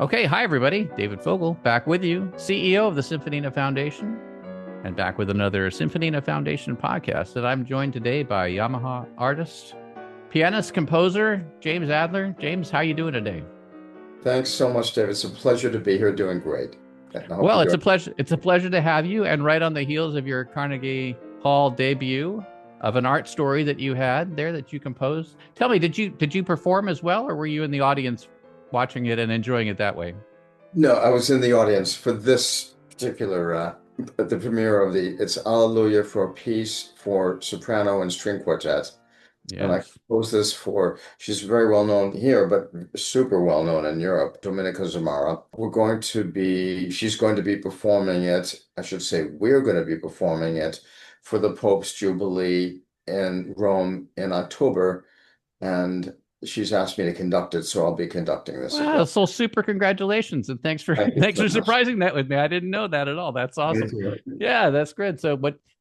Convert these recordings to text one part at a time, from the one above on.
Okay, hi everybody. David Fogel back with you, CEO of the Symphonina Foundation, and back with another Symphonina Foundation podcast. And I'm joined today by Yamaha artist, pianist, composer, James Adler. James, how you doing today? Thanks so much, David. It's a pleasure to be here, doing great. And I hope Well, you're it's doing. a pleasure. It's a pleasure to have you. And right on the heels of your Carnegie Hall debut of an art story that you had there that you composed. Tell me, did you perform as well, or were you in the audience watching it and enjoying it that way? No, I was in the audience for this particular the premiere of it's Alleluia for a piece for soprano and string quartet. And I Yes. composed this for, she's very well known here, but super well known in Europe, Dominica Zamara. She's going to be performing it. I should say, we're going to be performing it for the Pope's Jubilee in Rome in October. And she's asked me to conduct it, so I'll be conducting this as Wow, well. so super congratulations and thanks for Thank you thanks so for much. surprising that with me. I didn't know that at all. That's Thank awesome. you. Yeah, that's good.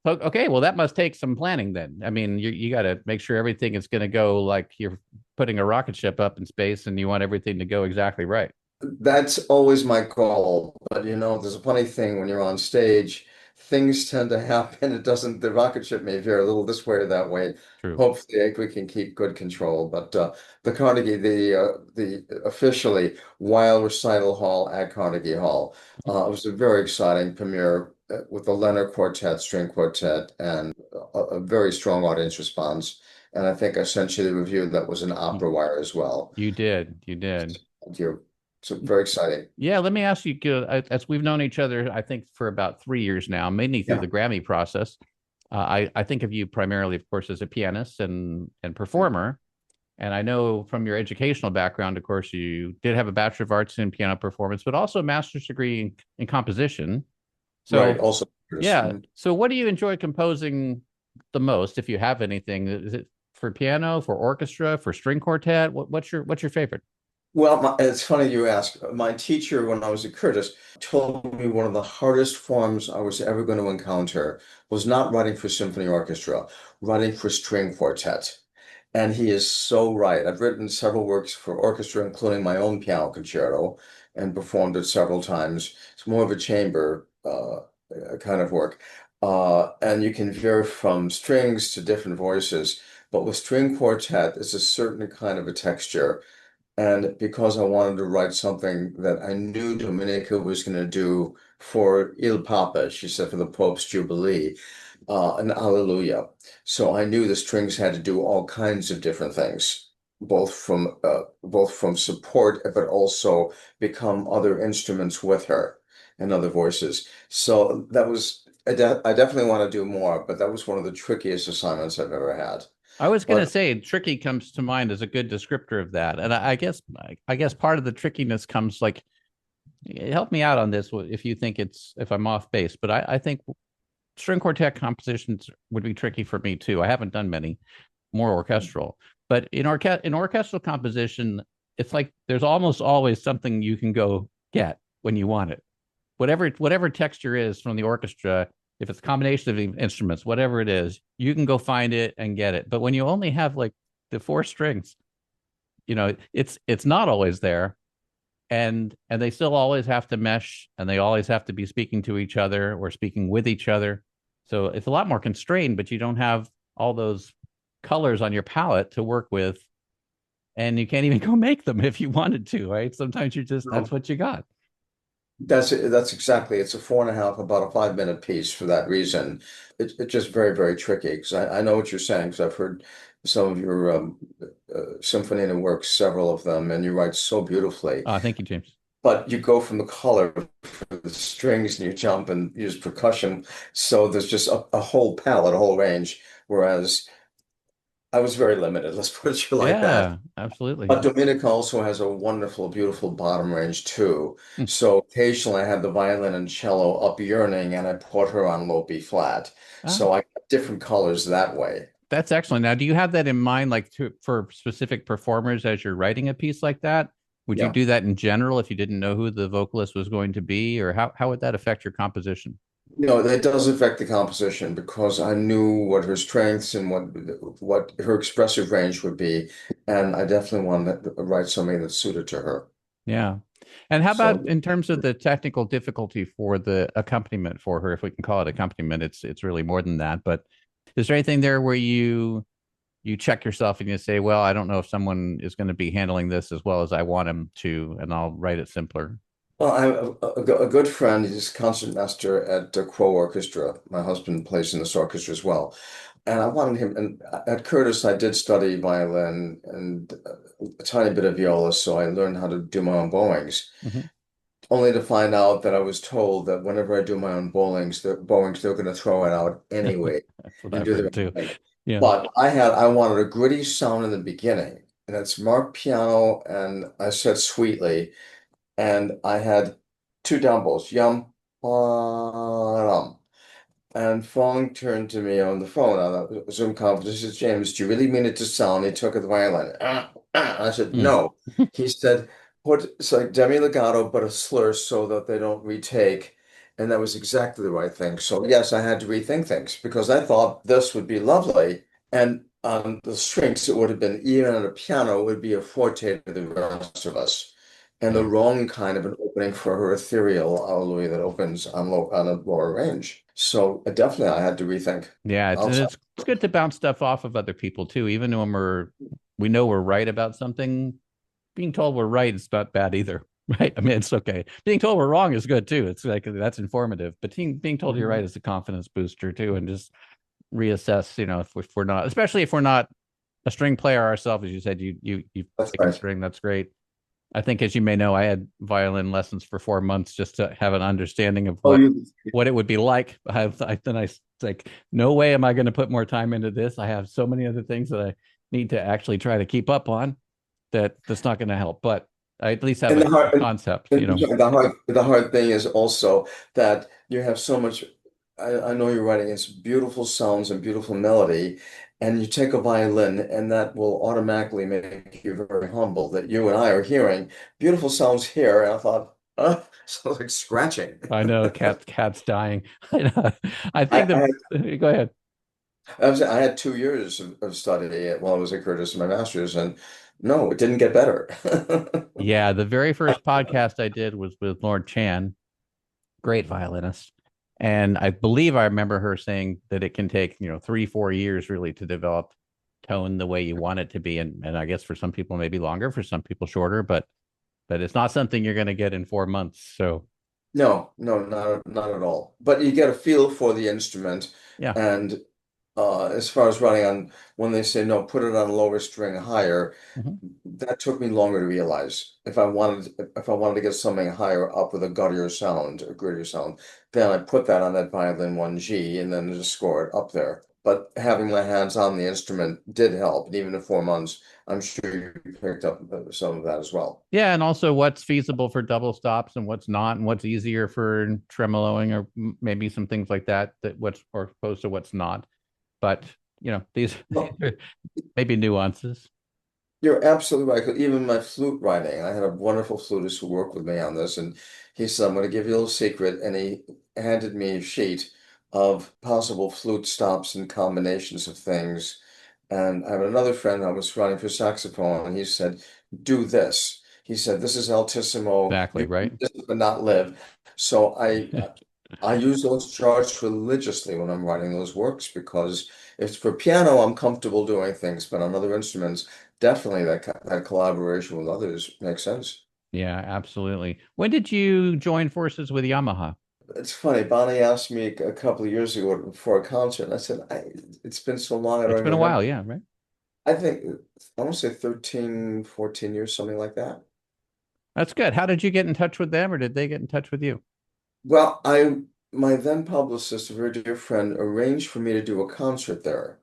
Okay, well that must take some planning then. I mean, you got to make sure everything is going to go like you're putting a rocket ship up in space and you want everything to go exactly right. That's always my goal. But there's a funny thing when you're on stage, things tend to happen. It doesn't, the rocket ship may veer a little this way or that way. True. Hopefully, we can keep good control. But the Carnegie, the officially Wild Recital Hall at Carnegie Hall, it was a very exciting premiere with the Leonard Quartet, string quartet, and a very strong audience response. And I think I sent you the review that was an You, opera wire as well. you did. You did. Thank you. So very exciting. Yeah, let me ask you, as we've known each other, I think for about 3 years now, mainly through Yeah. the Grammy process. I think of you primarily, of course, as a pianist and performer. And I know from your educational background, of course, you did have a Bachelor of Arts in piano performance, but also a master's degree in composition. Right. So, Also, yeah. mhm. So, what do you enjoy composing the most, if you have anything? Is it for piano, for orchestra, for string quartet? What's your favorite? Well, it's funny you ask. My teacher, when I was at Curtis, told me one of the hardest forms I was ever going to encounter was not writing for symphony orchestra, writing for string quartet. And he is so right. I've written several works for orchestra, including my own piano concerto, and performed it several times. It's more of a chamber kind of work. And you can veer from strings to different voices. But with string quartet, it's a certain kind of a texture. And because I wanted to write something that I knew Dominica was going to do for Il Papa, she said for the Pope's Jubilee, an Alleluia. So I knew the strings had to do all kinds of different things, both from support, but also become other instruments with her and other voices. So that was I definitely want to do more, but that was one of the trickiest assignments I've ever had. I was going to But say tricky comes to mind as a good descriptor of that, and I guess part of the trickiness comes like help me out on this if you think if I'm off base, but I think string quartet compositions would be tricky for me too. I haven't done many more orchestral, but in orchestral composition, it's like there's almost always something you can go get when you want it. Whatever texture is from the orchestra, if it's a combination of instruments, whatever it is, you can go find it and get it. But when you only have like the four strings, it's not always there, and they still always have to mesh, and they always have to be speaking to each other or speaking with each other. So it's a lot more constrained, but you don't have all those colors on your palette to work with, and you can't even go make them if you wanted to, right? Sometimes that's no. what you got. That's exactly. It's a 4.5, about a 5-minute piece for that reason. It's just very, very tricky because I know what you're saying because I've heard some of your Symphonina works, several of them, and you write so beautifully. Thank you, James. But you go from the color for the strings and you jump and use percussion. So there's just a whole palette, a whole range. Whereas I was very limited, let's put it like that. Yeah, absolutely. But Dominica also has a wonderful, beautiful bottom range too. Hmm. So occasionally I had the violin and cello up yearning and I put her on low B flat. Ah, So I got different colors that way. that's excellent. Now, do you have that in mind, like for specific performers as you're writing a piece like that? Would you Yeah. do that in general if you didn't know who the vocalist was going to be, or how would that affect your composition? That does affect the composition because I knew what her strengths and what her expressive range would be. And I definitely wanted to write something that's suited to her. Yeah. And how So about in terms of the technical difficulty for the accompaniment for her, if we can call it accompaniment, it's really more than that. But is there anything there where you check yourself and you say, well, I don't know if someone is going to be handling this as well as I want him to, and I'll write it simpler. well, I have a good friend. He's concertmaster at Quo Orchestra. My husband plays in this orchestra as well. And I wanted him, and at Curtis, I did study violin and a tiny bit of viola, so I learned how to do my own bowings, Hmm. only to find out that I was told that whenever I do my own bowings, they're going to throw it out anyway That's what and I've do their heard own too. thing. Yeah. But I wanted a gritty sound in the beginning, and it's marked piano, and I said sweetly, and I had two down bows, yum, ba, and Fong turned to me on the phone on a Zoom conference. He says, James, do you really mean it to sound? He took the violin. I said, Mm. no. He said, put it's like demi legato, but a slur so that they don't retake. And that was exactly the right thing. So, yes, I had to rethink things because I thought this would be lovely. And on the strings, it would have been, even on a piano, it would be a forte to the rest of us. And the Yeah. wrong kind of an opening for her ethereal Alleluia that opens on a lower range. So definitely I had to rethink Yeah, it's and outside. it's good to bounce stuff off of other people too, even when we know we're right about something. Being told we're right is not bad either, right? I mean, it's okay. Being told we're wrong is good too. It's like that's informative, but being told you're right Mhm. is a confidence booster too, and just reassess. If we're not, especially if we're not a string player ourselves, as you said, you've That's taken right. string. That's great. I think, as you may know, I had violin lessons for 4 months just to have an understanding of Oh, what you what it would be like. Then I like, no way am I going to put more time into this. I have so many other things that I need to actually try to keep up on that's not going to help. But I at least have and a the hard concept. the hard thing is also that you have so much. I know you're writing it's beautiful sounds and beautiful melody, and you take a violin, and that will automatically make you very humble that you and I are hearing beautiful sounds here. And I thought, sounds like scratching. I know cat's dying. I know. I I, think I the go ahead. I had 2 years of study while I was at Curtis, my master's, and no, it didn't get better. Yeah, the very first podcast I did was with Lord Chan, great violinist. And I believe I remember her saying that it can take, 3, 4 years really to develop tone the way you want it to be. And I guess for some people, maybe longer, for some people shorter, but it's not something you're going to get in 4 months. So No, no, not at all. But you get a feel for the instrument, yeah. and as far as running on, when they say no, put it on a lower string higher, Mhm. that took me longer to realize. If I wanted to get something higher up with a guttier sound, a grittier sound, then I put that on that violin 1G and then just score it up there. But having my hands on the instrument did help, and even in 4 months, I'm sure you picked up some of that as well. Yeah. And also what's feasible for double stops and what's not, and what's easier for tremoloing, or maybe some things like that, what's, or opposed to what's not. But, these, these Well, are maybe nuances. you're absolutely right. 'Cause even my flute writing, I had a wonderful flutist who worked with me on this, and he said, "I'm going to give you a little secret." And he handed me a sheet of possible flute stops and combinations of things. And I have another friend I was writing for saxophone, and he said, "Do this." He said, "This is altissimo. Exactly. You Right. can this but not live." So I use those charts religiously when I'm writing those works because if for piano, I'm comfortable doing things, but on other instruments, definitely that collaboration with others makes sense. Yeah, absolutely. When did you join forces with Yamaha? It's funny, Bonnie asked me a couple of years ago for a concert, and I said, it's been so long, I don't It's even been a while, remember. yeah, right? I think, I want to say 13, 14 years, something like that. That's good. How did you get in touch with them, or did they get in touch with you? Well, my then publicist, a very dear friend, arranged for me to do a concert there.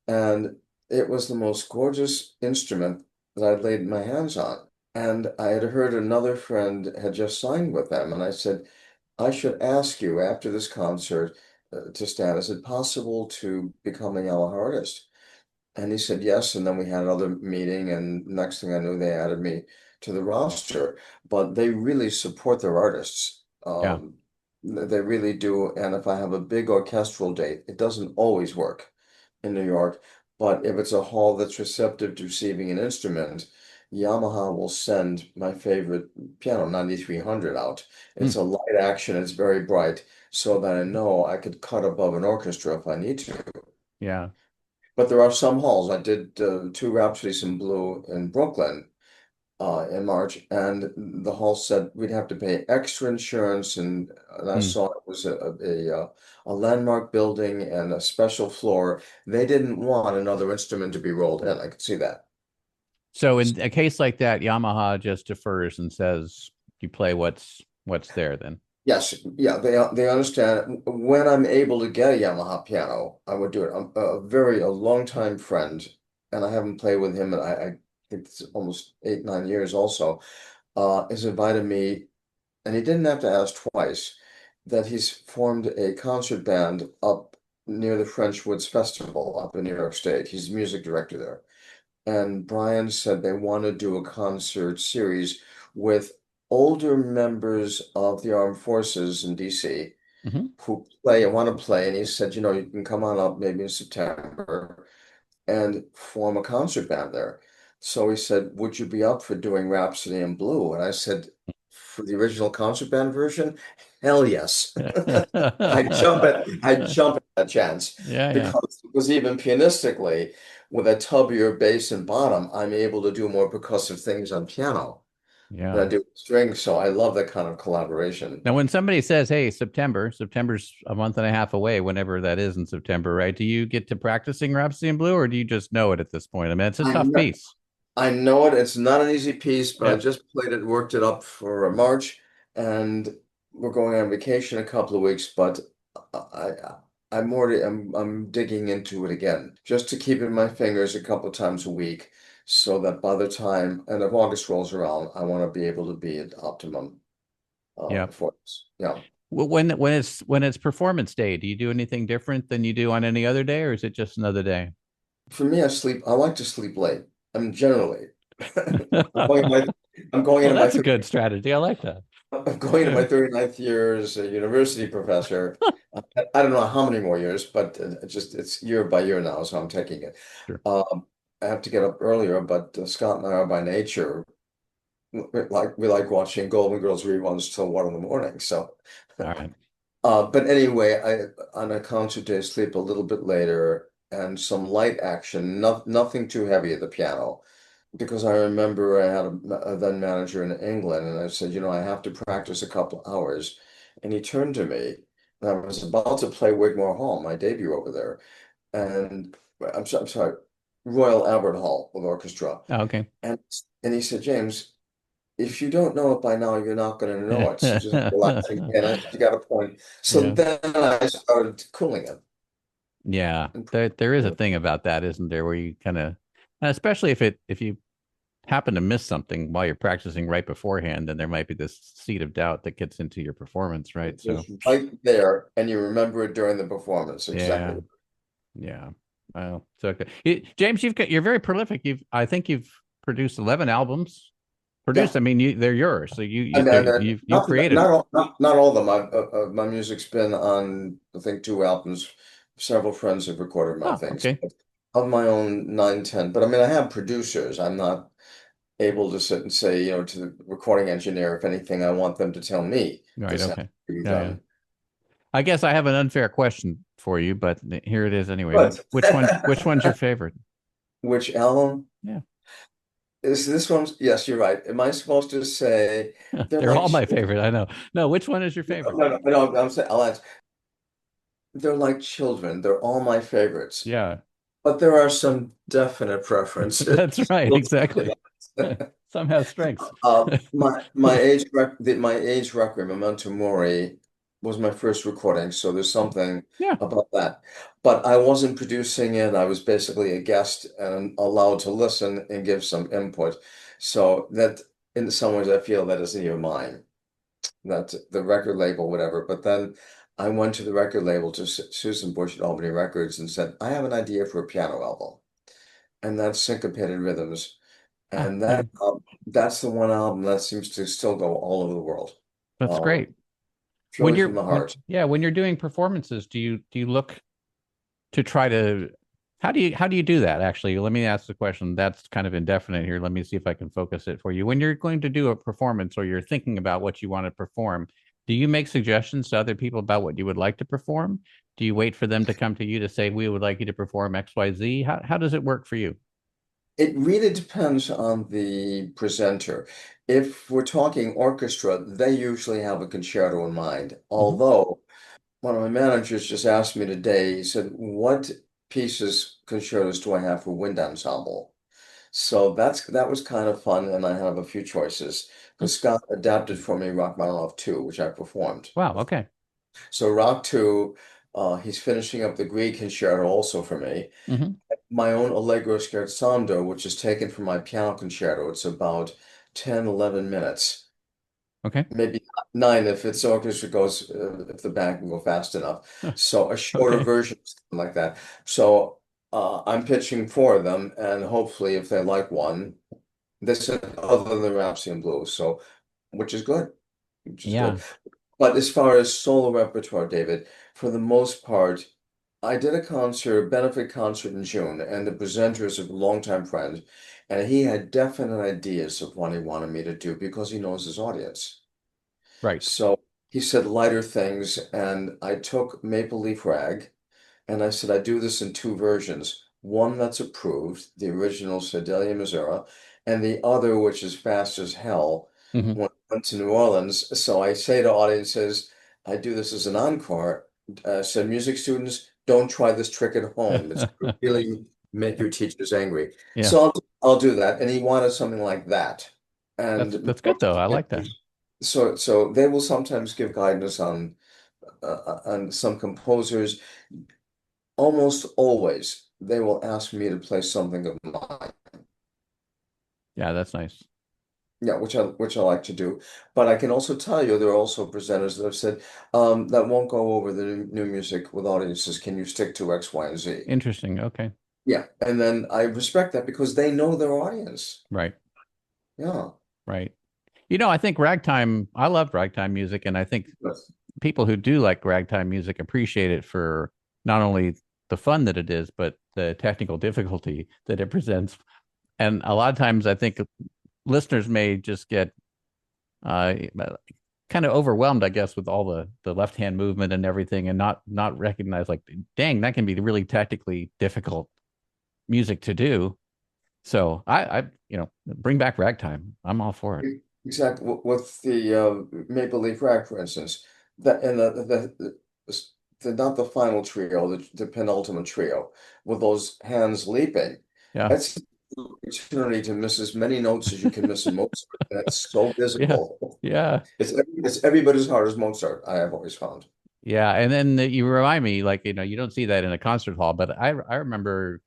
And it was the most gorgeous instrument that I'd laid my hands on. And I had heard another friend had just signed with them. And I said, I should ask you after this concert to stand. Is it possible to become a Yamaha artist? And he said yes. And then we had another meeting. And next thing I knew, they added me to the roster. But they really support their artists. Yeah. They really do. And if I have a big orchestral date, it doesn't always work in New York. But if it's a hall that's receptive to receiving an instrument, Yamaha will send my favorite piano, 9300 out. Hmm. It's a light action, it's very bright, so that I know I could cut above an orchestra if I need to. Yeah. But there are some halls. I did two Rhapsodies in Blue in Brooklyn in March, and the hall said we'd have to pay extra insurance, and I Hmm. saw it was a landmark building and a special floor. They didn't want another instrument to be rolled in. I could see that. So in a case like that, Yamaha just defers and says you play what's there then. Yes, yeah, they understand. When I'm able to get a Yamaha piano, I would do it. I'm a long time friend, and I haven't played with him, and I think it's almost 8, 9 years also. Has invited me, and he didn't have to ask twice, that he's formed a concert band up near the French Woods Festival up in New York State. He's the music director there. And Brian said they want to do a concert series with older members of the armed forces in DC Hmm. who play and want to play. And he said, you can come on up maybe in September and form a concert band there. So he said, would you be up for doing Rhapsody in Blue? And I said, for the original concert band version, hell yes. I'd jump at that chance Yeah, yeah, because even pianistically, with a tubbier bass and bottom, I'm able to do more percussive things on piano than I yeah. do with strings. So I love that kind of collaboration. Now, when somebody says, "Hey, September's a month and a half away, whenever that is in September, right?" Do you get to practicing Rhapsody in Blue, or do you just know it at this point? I mean, it's a I tough know, piece. I know it. It's not an easy piece, but I Yeah, just played it, worked it up for March, and we're going on vacation a couple of weeks. But I'm digging into it again, just to keep it in my fingers a couple of times a week, so that by the time and if August rolls around, I want to be able to be at optimum yeah. performance. Yeah, When it's performance day, do you do anything different than you do on any other day, or is it just another day? for me, I like to sleep late. I'm generally. I'm going in my I'm going Well, into my that's a good strategy. I like that. I'm going into my 39th year as a university professor. I don't know how many more years, but it's year by year now, so I'm taking it. Sure. I have to get up earlier, but Scott and I are by nature we like watching Golden Girls reruns till 1 in the morning. So, All right. but anyway, I on a concert day sleep a little bit later and some light action, nothing too heavy at the piano. Because I remember I had a then manager in England, and I said, I have to practice a couple hours. And he turned to me, and I was about to play Wigmore Hall, my debut over there, and I'm sorry, Royal Albert Hall with orchestra. Oh, okay. And he said, James, if you don't know it by now, you're not going to know it. So just relax and you got a point. So Yeah. then I started cooling it. Yeah. There is a thing about that, isn't there, where you kind of, especially if you happen to miss something while you're practicing right beforehand, then there might be this seed of doubt that gets into your performance, right? So Just right there, and you remember it during the performance. yeah, Exactly. yeah. Well, so okay. James, you're very prolific. I think you've produced 11 albums. Produced, Yeah. I mean, they're yours. So you you And they're- then you've not created not them. all not all of them. My music's been on I think two albums. Several friends have recorded my Oh, things. okay. But of my own 9, 10. But I mean, I have producers. I'm not able to sit and say, to the recording engineer, if anything, I want them to tell me Right, this has okay. to be Yeah, yeah. done. I guess I have an unfair question for you, but here it is anyway. But Which one's your favorite? which album Yeah. is this one? Yes, you're right. Am I supposed to say they're They're like all my favorite. I know. No, which one is your no, favorite? no, no, I'm saying I'll answer. They're like children. They're all my favorites. Yeah. But there are some definite preferences. That's right, exactly. Some have strengths. My age record, Memento Mori, was my first recording, so there's something Yeah. about that. But I wasn't producing it. I was basically a guest and allowed to listen and give some input. So that in some ways I feel that isn't even mine. That the record label, whatever. But then I went to the record label to Susan Bush at Albany Records and said, I have an idea for a piano album. And that's Syncopated Rhythms. Ah, And yeah. that's the one album that seems to still go all over the world. That's Um, great. When Truly you're from the when heart. yeah, when you're doing performances, do you look to try to How do you do that? Actually, let me ask the question. That's kind of indefinite here. Let me see if I can focus it for you. When you're going to do a performance or you're thinking about what you want to perform, do you make suggestions to other people about what you would like to perform? Do you wait for them to come to you to say, we would like you to perform XYZ? How does it work for you? It really depends on the presenter. If we're talking orchestra, they usually have a concerto in mind. Hmm. Although one of my managers just asked me today, he said, "What pieces, concertos do I have for wind ensemble?" So that was kind of fun, and I have a few choices because Scott adapted for me Rachmaninoff 2, which I performed. Wow. Okay. So Rock 2, he's finishing up the Grieg concerto also for me. Hmm. My own Allegro scherzando, which is taken from my piano concerto. It's about 10, 11 minutes, Okay. maybe nine if it's orchestra goes, if the band can go fast enough. So a shorter Okay. version, something like that. So I'm pitching four of them, and hopefully, if they like one, this is other than Rhapsody in Blues, so which is good, which is good. Yeah. But as far as solo repertoire, David, for the most part, I did a concert, benefit concert in June, and the presenter is a longtime friend, and he had definite ideas of what he wanted me to do because he knows his audience. Right. So he said lighter things, and I took Maple Leaf Rag, and I said I do this in two versions. One that's approved, the original Sedalia Missouri, and the other, which is fast as hell, Hmm. when I went to New Orleans. So I say to audiences, I do this as an encore. Said music students, don't try this trick at home. It's gonna really make your teachers angry. Yeah. So I'll do that. And he wanted something like that. And That's good though. I like that. so they will sometimes give guidance on some composers. Almost always, they will ask me to play something of mine. Yeah, that's nice. Yeah, which I like to do. But I can also tell you there are also presenters that have said that won't go over the new music with audiences. Can you stick to X, Y, and Z? Interesting. Okay. Yeah, and then I respect that because they know their audience. Right. Yeah. Right. I think ragtime, I love ragtime music, and I think Yes. people who do like ragtime music appreciate it for not only the fun that it is, but the technical difficulty that it presents. And a lot of times, I think listeners may just get uh, kind of overwhelmed, I guess, with all the left hand movement and everything, and not recognize like, dang, that can be really technically difficult music to do. So I bring back ragtime. I'm all for it. Exactly. With the Maple Leaf Rack, for instance, that and not the final trio, the penultimate trio, with those hands leaping. Yeah. That's an opportunity to miss as many notes as you can miss in Mozart. That's so Yeah. visible. Yeah. It's every bit as hard as Mozart, I have always found. Yeah, and then you remind me, like, you don't see that in a concert hall, but I remember,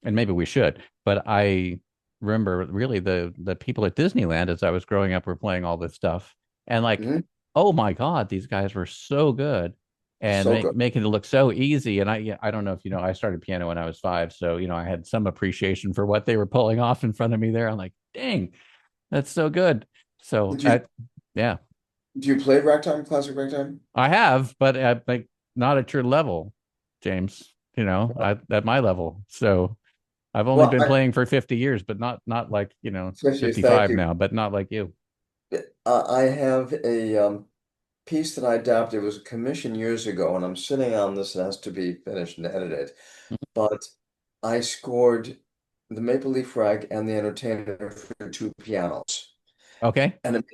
and maybe we should, but I remember really the people at Disneyland as I was growing up were playing all this stuff, and like, Mhm. oh my God, these guys were so good, and So good. making it look so easy. And I don't know if I started piano when I was 5, so I had some appreciation for what they were pulling off in front of me there. I'm like, dang, that's so good. So Did you yeah. do you play ragtime, classic ragtime? I have, but at like not at your level, James. At my level. So I've only Well, been playing for 50 years, but not like, thank 55 you. now, but not like you. I have a piece that I adapted. It was a commission years ago, and I'm sitting on this. It has to be finished and edited. But I scored the Maple Leaf Rag and the Entertainer for two pianos, Okay. and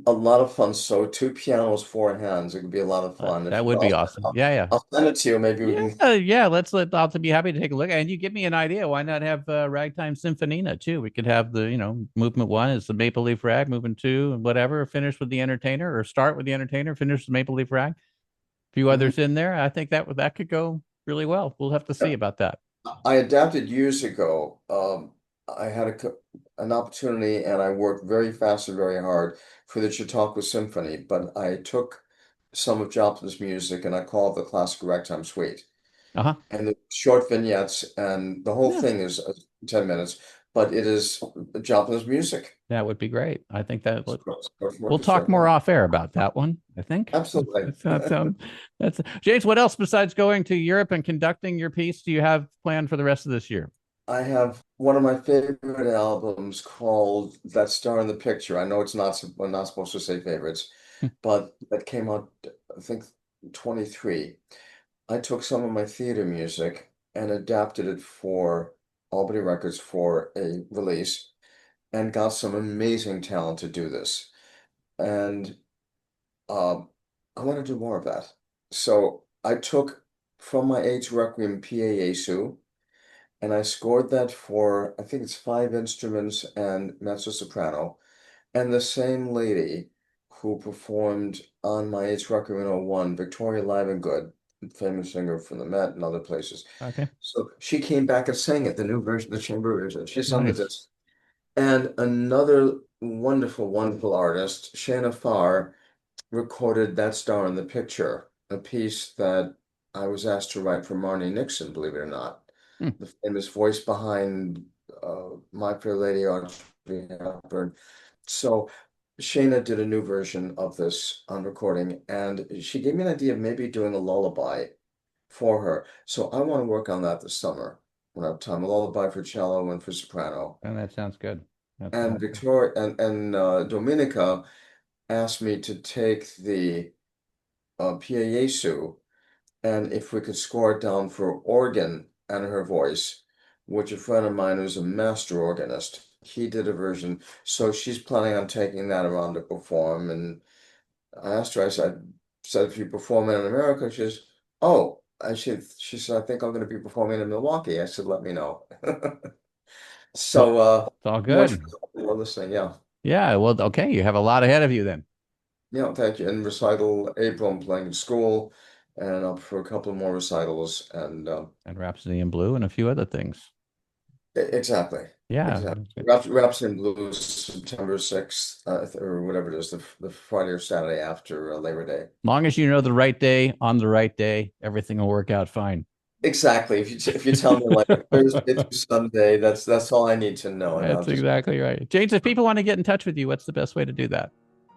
a lot of fun. So two pianos, four hands. It could be a lot of fun. That would be awesome. Yeah, yeah. I'll send it to you. Maybe we can. Yeah. I'll be happy to take a look. And you give me an idea. Why not have Ragtime Symphonina too? We could have movement one is the Maple Leaf Rag, movement two, and whatever, finish with the Entertainer, or start with the Entertainer, finish with the Maple Leaf Rag. A few Mhm. others in there. I think that could go really well. We'll have to see about that. I adapted years ago. I had an opportunity, and I worked very fast and very hard for the Chautauqua Symphony. But I took some of Joplin's music, and I called it the Classical Ragtime Suite. Uh-huh. And the short vignettes, and the whole Yeah. thing is 10 minutes. but it is Joplin's music. That would be great. I think that we'll talk Orchestra. more off air about that one, I think. Absolutely. That's James, what else besides going to Europe and conducting your piece do you have planned for the rest of this year? I have one of my favorite albums called That Star in the Picture. I know we're not supposed to say favorites, but that came out, I think, 23. I took some of my theater music and adapted it for Albany Records for a release and got some amazing talent to do this. And I want to do more of that. So I took from my Age Requiem PA and I scored that for, I think it's 5 instruments and mezzo-soprano. And the same lady who performed on my Age Requiem in '01, Victoria Livengood, famous singer from the Met and other places. Okay. So she came back and sang it, the new version, the chamber version. She sung Nice. it. And another wonderful, wonderful artist, Shana Farr, recorded That Star in the Picture, a piece that I was asked to write for Marnie Nixon, believe it or not. Hmm. The famous voice behind My Fair Lady, Audrey Hepburn. So Shana did a new version of this on recording, and she gave me an idea of maybe doing a lullaby for her. So I want to work on that this summer when I have time. A lullaby for cello and for soprano. And that sounds good. And Victoria and Dominica asked me to take the Pieyesu and if we could score it down for organ and her voice, which a friend of mine who's a master organist, he did a version. So she's planning on taking that around to perform. And I asked her, I said, if you perform it in America, she says, oh, she said, I think I'm going to be performing in Milwaukee. I said, let me know. So, it's all good. More listening, yeah. Yeah, well, okay, you have a lot ahead of you then. Yeah, thank you. And recital April, I'm playing in school, and up for a couple more recitals, and Rhapsody in Blue and a few other things. exactly, Yeah. exactly. Rhapsody in Blue is September 6th, or whatever it is, the Friday or Saturday after Labor Day. Long as you know the right day on the right day, everything will work out fine. Exactly. If you tell me like Thursday through Sunday, that's all I need to know, and That's exactly right. James, if people want to get in touch with you, what's the best way to do that?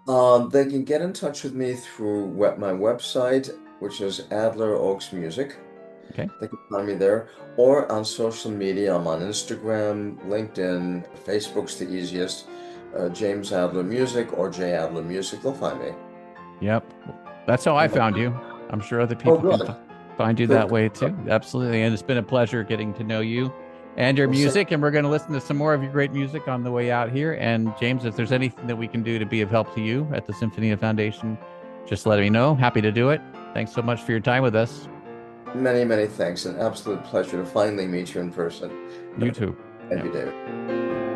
They can get in touch with me through my website, which is Adler Oaks Music. Okay. They can find me there, or on social media. I'm on Instagram, LinkedIn, Facebook's the easiest. James Adler Music or J Adler Music, they'll find me. Yep. That's how I found you. I'm sure other people can find you that way too. Absolutely. And it's been a pleasure getting to know you and your music. And we're going to listen to some more of your great music on the way out here. And James, if there's anything that we can do to be of help to you at the Symphonina Foundation, just let me know. Happy to do it. Thanks so much for your time with us. Many, many thanks. An absolute pleasure to finally meet you in person. You too. Thank you, David.